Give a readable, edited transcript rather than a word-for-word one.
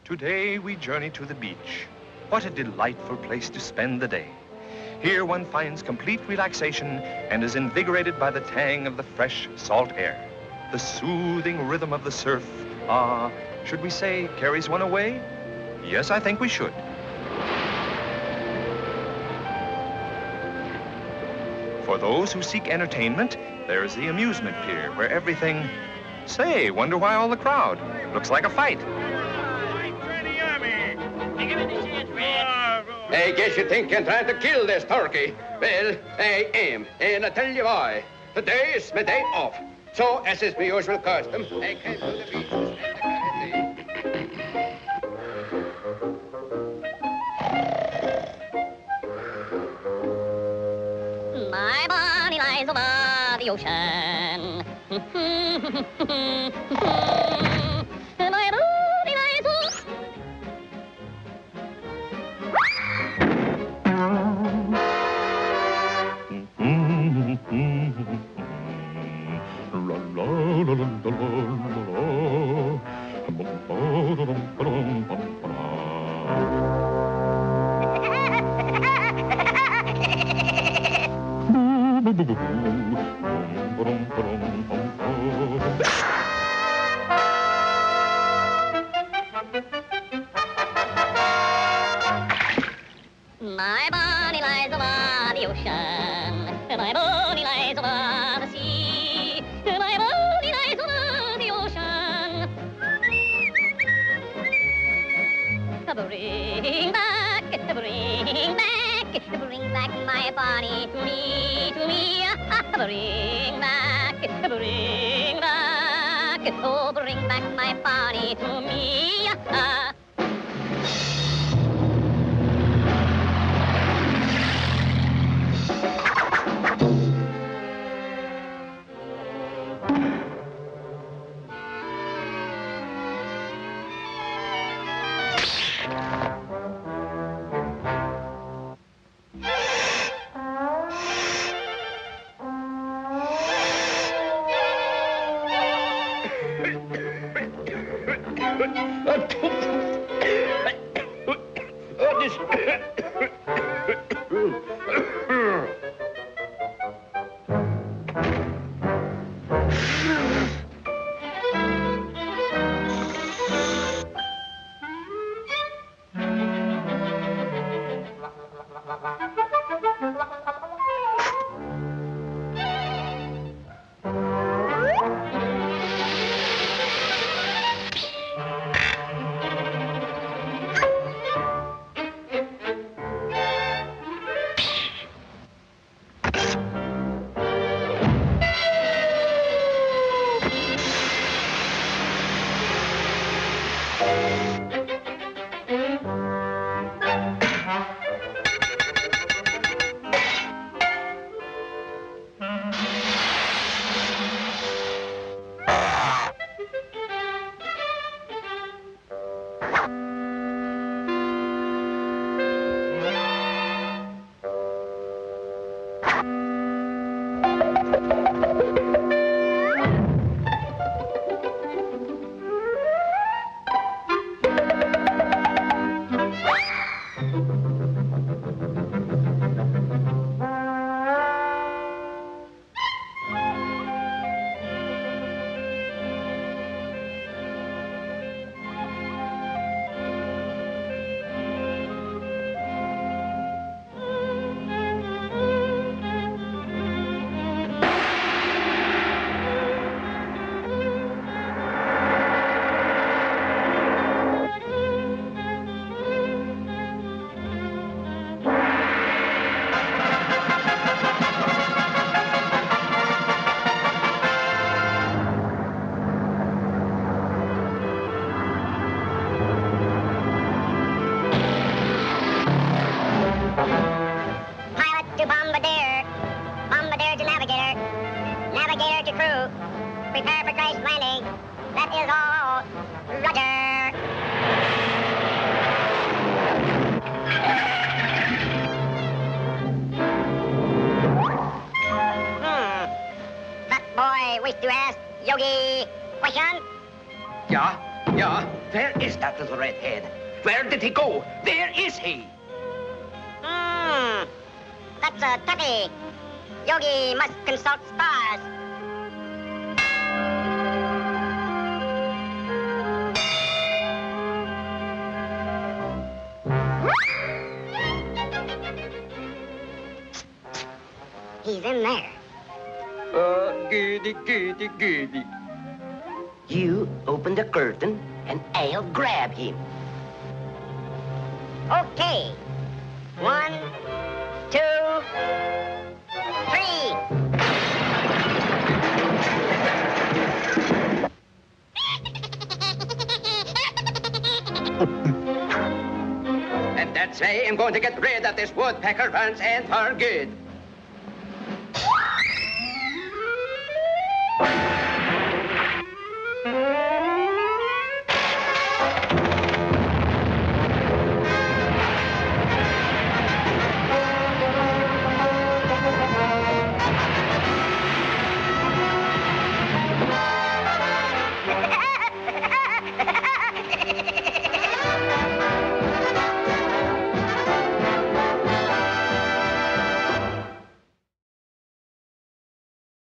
Today we journey to the beach. What a delightful place to spend the day. Here one finds complete relaxation and is invigorated by the tang of the fresh salt air. The soothing rhythm of the surf, should we say carries one away? Yes, I think we should. For those who seek entertainment, there's the amusement pier where everything... Say, wonder why all the crowd? Looks like a fight. I guess you think I'm trying to kill this turkey. Well, I am, and I'll tell you why. Today is my day off. So, as is my usual custom, I came to the beach to spend the My body lies above the ocean. My body lies above... My body lies above the ocean. My body lies above the sea. My body lies above the ocean. Bring back my body to me, to me. Bring back, oh, bring back my body to me. Prepare for crash landing. That is all. Roger. That boy wished to ask Yogi question. Yeah? Yeah, where is that little redhead? Where did he go? Where is he? That's a Tucky. Yogi must consult stars. He's in there. Goody. You open the curtain and I'll grab him. Okay. 1, 2, 3. And that's why I'm going to get rid of this woodpecker once and for good.